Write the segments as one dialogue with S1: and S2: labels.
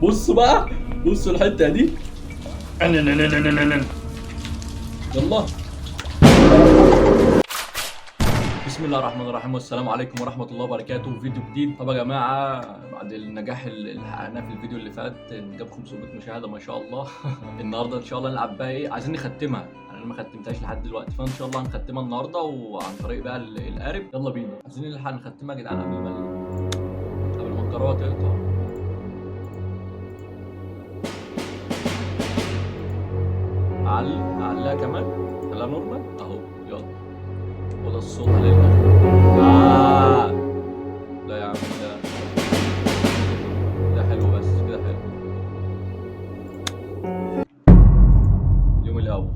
S1: بص بقى، بص الحته دي. يلا. بسم الله الرحمن الرحيم، والسلام عليكم ورحمه الله وبركاته. فيديو جديد. طب يا جماعه، بعد النجاح اللي حققناه في الفيديو اللي فات، جاب 500 مشاهده ما شاء الله. النهارده ان شاء الله نلعب بقى ايه، عايزين نختمها. انا ما ختمتهاش لحد دلوقتي، فان شاء الله هنختمها النهارده وعن طريق بقى القارب. يلا بينا، عايزين نلحق نختمها يا جدعان قبل ما القناه تقطع. اعلقها كمان، خليها نورمال اهو. يلا، وده الصوت علينا. لا يا عم، ده حلو، بس كده حلو. اليوم الاول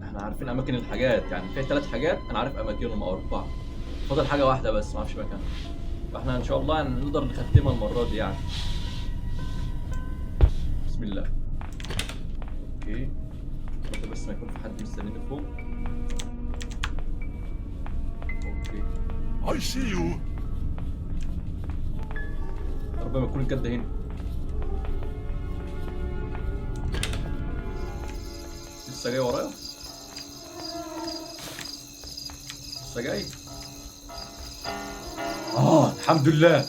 S1: احنا عارفين اماكن الحاجات، يعني في 3 حاجات انا عارف اماكنهم او 4. فاضل حاجه واحده بس ما اعرفش مكانها، فاحنا ان شاء الله يعني نقدر نختمها المره دي يعني. بسم الله. اوكي، بس ما يكون في حد مستنيني فوق. اوكي،
S2: I see you.
S1: يا رب ما يكون الجد هنا. لسه جاي ورايا، لسه جاي. الحمد لله،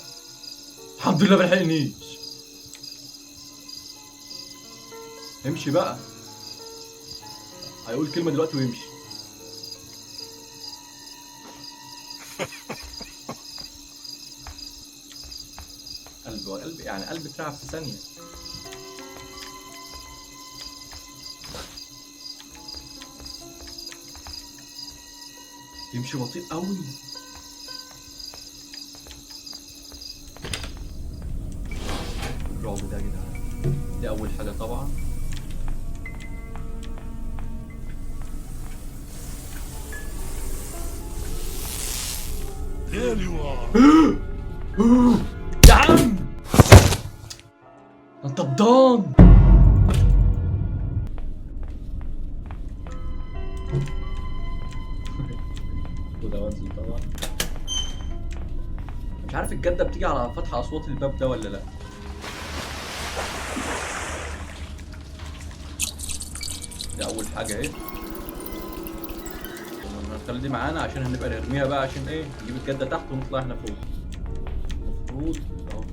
S1: الحمد لله ملحقنيش. امشي بقى، هيقول كلمه دلوقتي ويمشي. قلبي يعني قلبي اترعب في ثانيه. يمشي بطيء قوي. الرعب ده يا جدعان، دي اول حاجه طبعا.
S2: There you are.
S1: يا عم انت بضان. وده وانزل طبعا. مش عارف الجدة بتيجي على فتح اصوات الباب ده ولا لا. دي اول حاجة اهي. هنخلي دي معانا عشان هنبقى نرميها بقى، عشان ايه، نجيب الجدة تحت ونطلع احنا فوق. المفروض اهو.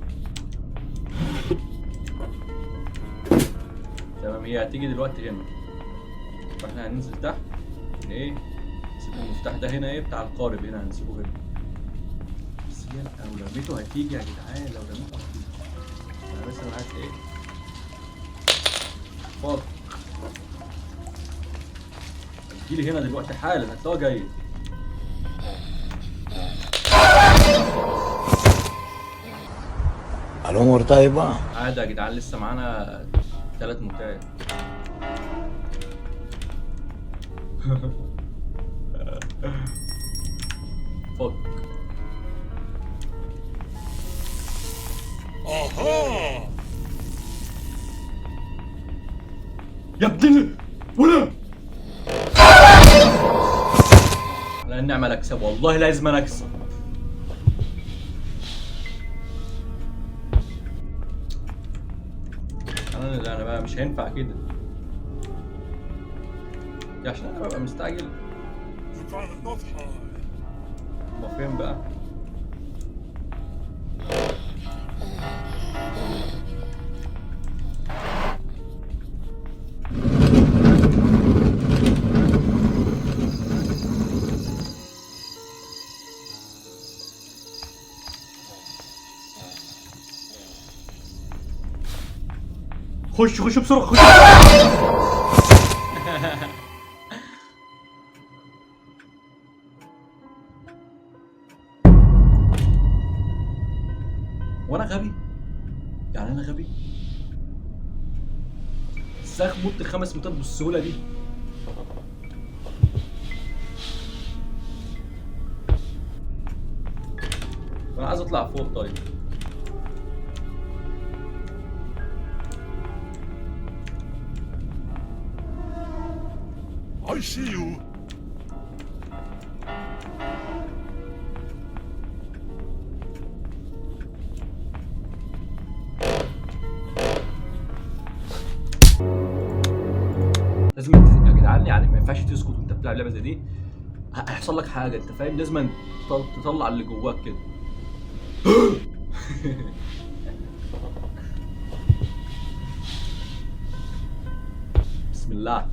S1: تمام، هي هتيجي دلوقتي هنا، فاحنا هننزل تحت. ايه، نسيب المفتاح ده هنا، ايه بتاع القارب هنا، هنسيبه هنا. بس هي لو رميته هتيجي يا جدعان، لو رميته هتيجي. انا مثلا عايز ايه، فاضي. هتجيلي هنا دلوقتي حالا، هتلاقوها جاية.
S3: الأمور طيبة.
S1: عادي يا جدعان، لسه معانا 3 موتات. فك.
S2: Aha!
S1: يا ابن ولا لا، النعمة اكسب، والله لازم انا اكسب. انا بقى مش هينفع كده يا، عشان انا ببقى مستعجل.
S2: You cannot not hide.
S1: ما فين بقى. خش بسرعة، خش. وانا غبي يعني، انا غبي ازاي اخبط ال5 موتات بالسهولة دي. انا عايز اطلع فوق. طيب
S2: I see you.
S1: لازم يا جدعان، يعني ما ينفعش تسكت وانت بتلعب لعبه زي دي. هيحصل لك حاجه، انت فاهم؟ لازم تطلع اللي جواك كده. بسم الله.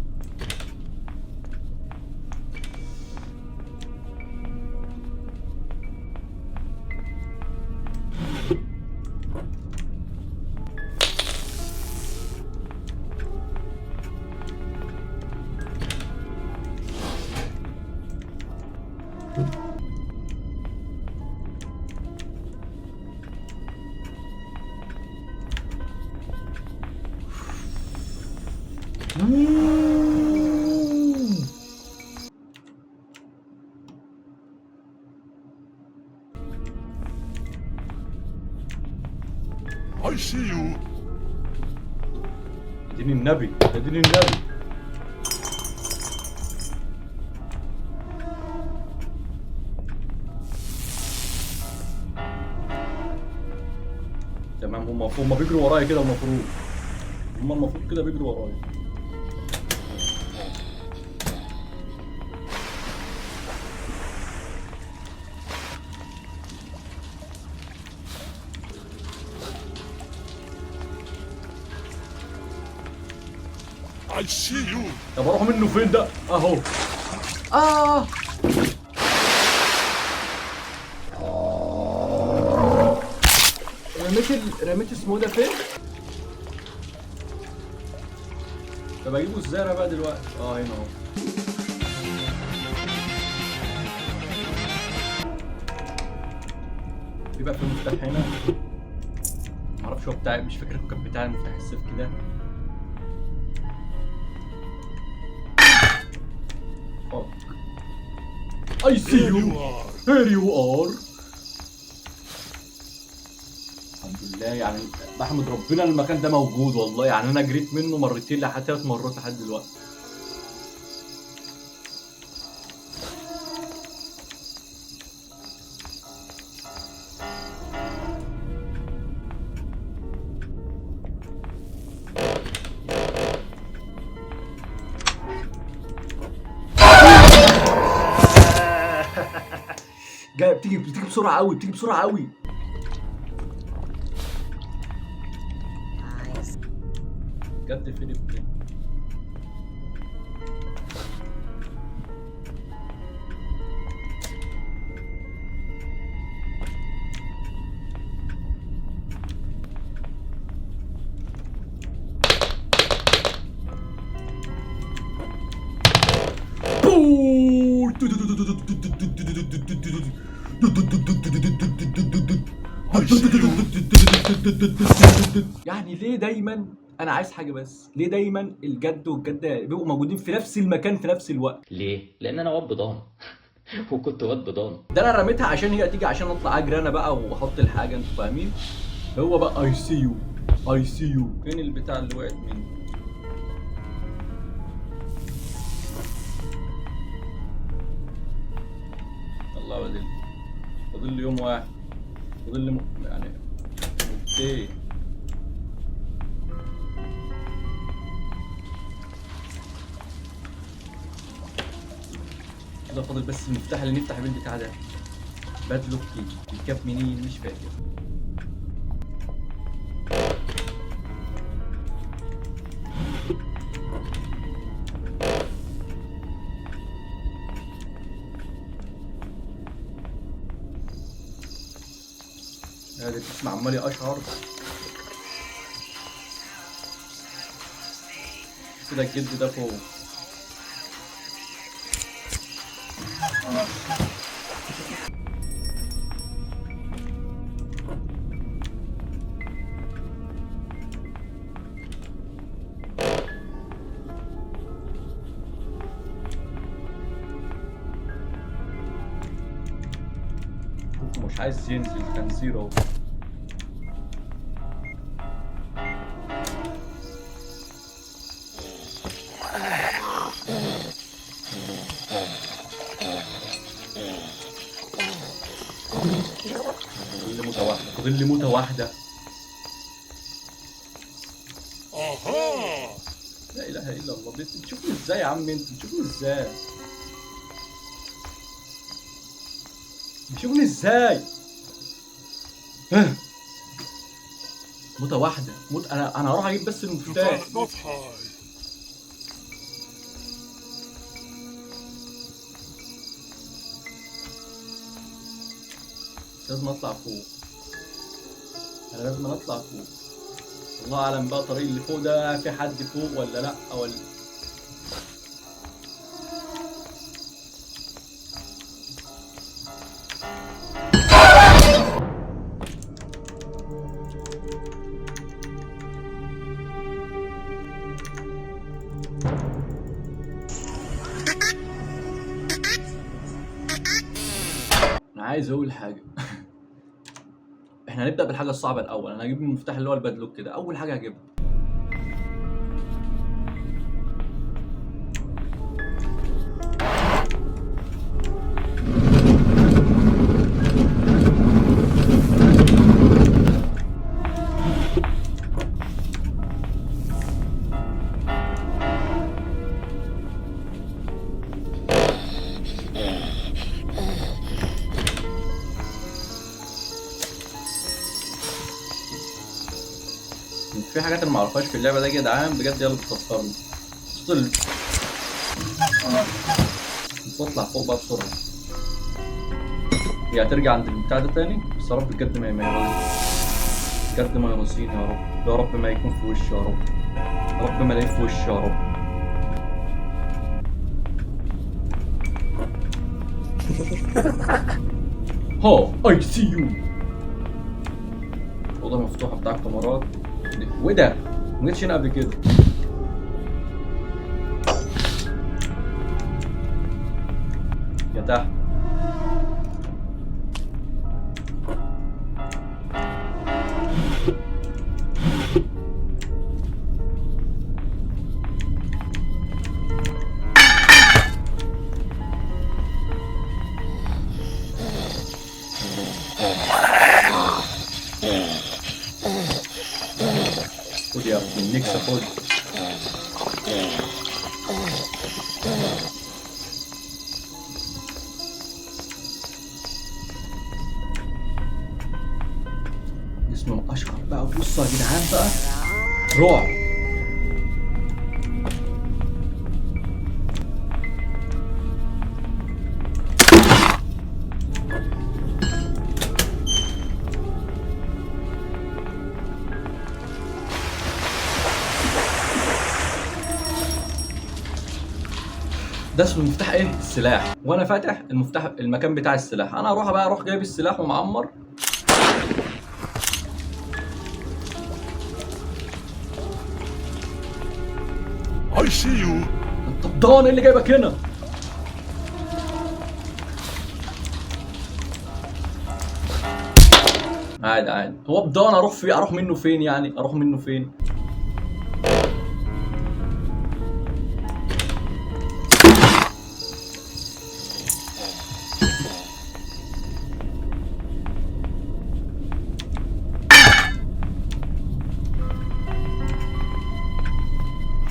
S2: I see you.
S1: دين النبي، دين النبي. تمام، هم بيجروا ورايا كده المفروض. هم المفروض كده بيجروا ورايا.
S2: I see you.
S1: طب اروح منه فين ده؟ اهو. اه رميت اسمه ده فين؟ طب اجيبه ازاي انا بقى دلوقتي؟ هنا اهو. في بقى في مفتاح هنا، معرفش هو بتاعي، مش فاكر كان بتاعي المفتاح السيف كده. I see
S2: Here
S1: you.
S2: you are.
S1: Here you are. الحمد لله، يعني بحمد ربنا المكان ده موجود والله. يعني انا جريت منه مرتين لحد 3 مرات لحد دلوقتي. جاي بتيجي بسرعه قوي، بتيجي بسرعه قوي. جت فين ابني؟ يعني ليه دايما انا عايز حاجه بس، ليه دايما الجد والجد بيبقوا موجودين في نفس المكان في نفس الوقت؟
S3: ليه؟ لأن أنا واد بضان وكنت واد بضان.
S1: ده انا رميتها عشان هي تيجي، عشان اطلع اجري انا بقى واحط الحاجه، انتوا فاهمين؟ هو بقى اي سي يو، اي سي يو. فين البتاع اللي وقعت مني؟ الله بدل، فاضل لي يوم واحد، فاضل لي يعني اوكي. كده فاضل بس المفتاح اللي نفتح بيه البتاع ده. باد لوك كي، الكاب منين مش فاكر. هذا تسمع عمال اشهر كده. الجد ده فوق. مش عايز ينزل، كان زيرو. فاضل لي موتة واحدة.
S2: Aha.
S1: لا اله الا الله، بتشوفني ازاي يا عم؟ انت بتشوفني ازاي؟ بتشوفني ازاي؟ موتة واحدة موت. انا هروح اجيب بس
S2: You
S1: المفتاح.
S2: cannot hide.
S1: لازم اطلع فوق، انا لازم اطلع فوق. الله اعلم بقى الطريق اللي فوق ده في حد فوق ولا لا ولا. انا عايز اقول حاجه. احنا هنبدا بالحاجه الصعبه الاول. انا هجيب المفتاح اللي هو البادلوك كده، اول حاجه هجيبها. في حاجات انا ما اعرفهاش في اللعبه ده يا جدعان بجد، يلا بتخسرني. صوت اطلع فوق بقى بسرعه. هي هترجع عند البتاع ده تاني، بس يا رب بجد ما يرضيني، بجد ما يرضيني يا رب، يا رب ما يكون في وشي يا رب، يا رب ما الاقيه في وشي يا رب. ها اي سي يو. الأوضة مفتوحة بتاع الكاميرات. وايه ده؟ ما جيتش هنا قبل كده. يا تحت. خد يا ابني النكسة خد. اسمه اشرف بقى. بصوا يا جدعان بقى رعب. ده اسمه مفتاح ايه؟ السلاح. وانا فاتح المفتاح المكان بتاع السلاح. انا اروح جايب السلاح ومعمر.
S2: I see you.
S1: طب دون ايه اللي جايبك هنا؟ عادي عادي. هو بدون اروح منه فين يعني؟ اروح منه فين؟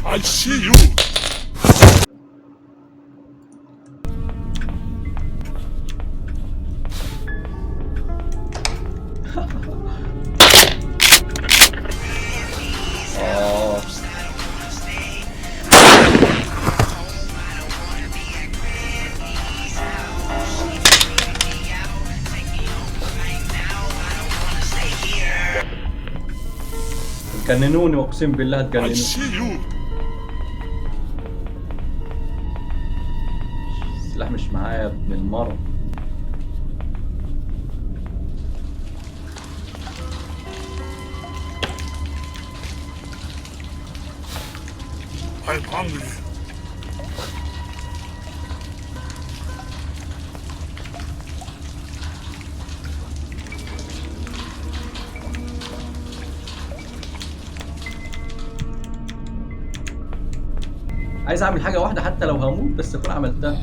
S2: I see you.
S1: جننوني اقسم بالله
S2: I
S1: هتجننوني.
S2: see you.
S1: السلاح مش معايا يا ابن المرة.
S2: I'm hungry.
S1: عايز اعمل حاجة واحدة حتى لو هموت بس اكون عملتها.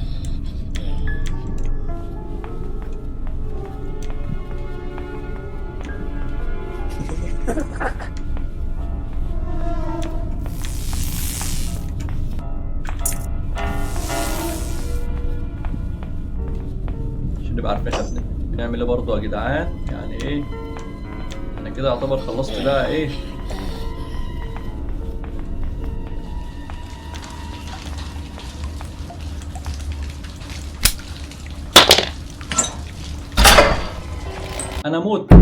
S1: يبقى عارفين احنا بنعمل ايه برضه يا جدعان. يعني ايه، انا كده يعتبر خلصت بقى ايه. انا موت.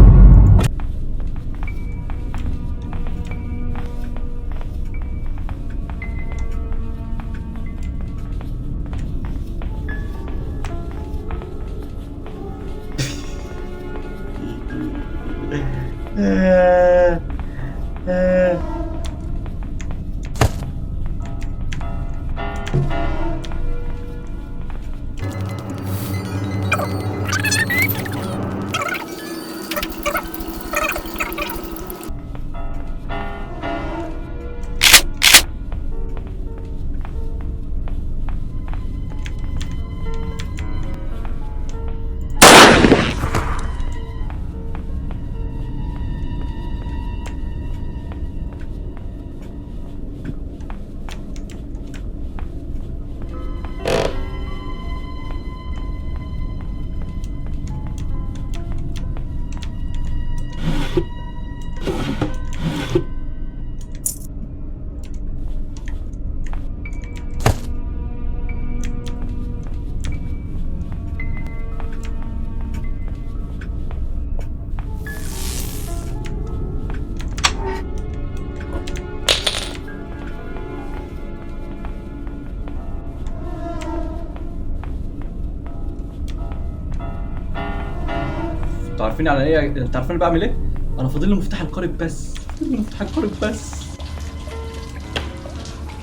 S1: انتوا عارفين يعني ايه؟ انتوا عارفين انا بعمل ايه؟ انا فاضل لي مفتاح القارب بس، فاضل لي مفتاح القارب بس.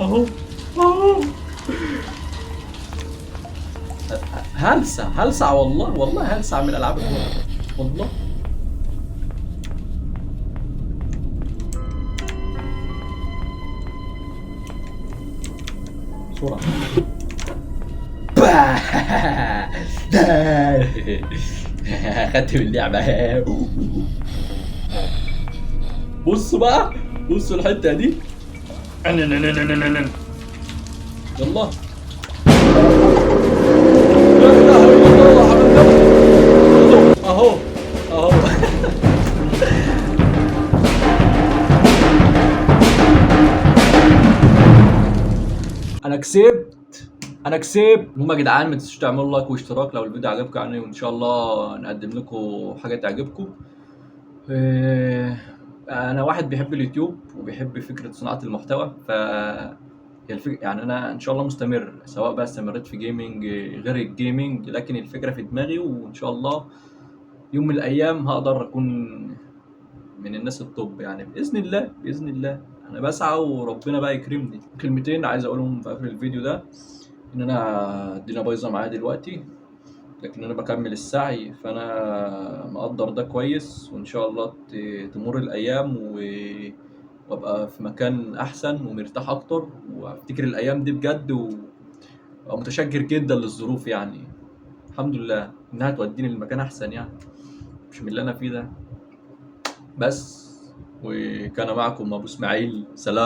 S1: اهو اهو. هلسع والله هلسع من العاب الهورر والله. بسرعة. خدت من اللعبة. بصوا بقى، بصوا الحتة دي. يلا. لا اله الا الله عملنا. اهو اهو. انا كسبت. المهم يا جدعان ما تنسوش تعملوا لايك واشتراك لو الفيديو عجبكم يعني، وان شاء الله نقدم لكم حاجه تعجبكم. انا واحد بيحب اليوتيوب وبيحب فكره صناعه المحتوى، يعني انا ان شاء الله مستمر، سواء بقى استمريت في جيمنج غير الجيمنج، لكن الفكره في دماغي، وان شاء الله يوم من الايام هقدر اكون من الناس التوب يعني، باذن الله. انا بسعى وربنا بقى يكرمني. كلمتين عايز اقولهم في اخر الفيديو ده، ان انا الدنيا بايظه معايا دلوقتي، لكن انا بكمل السعي، فانا مقدر ده كويس، وان شاء الله تمر الايام وابقى في مكان احسن ومرتاح اكتر، وافتكر الايام دي بجد وابقى متشكر جدا للظروف يعني. الحمد لله انها توديني لمكان احسن يعني، مش من اللي انا فيه ده بس. وكان معكم ابو اسماعيل، سلام.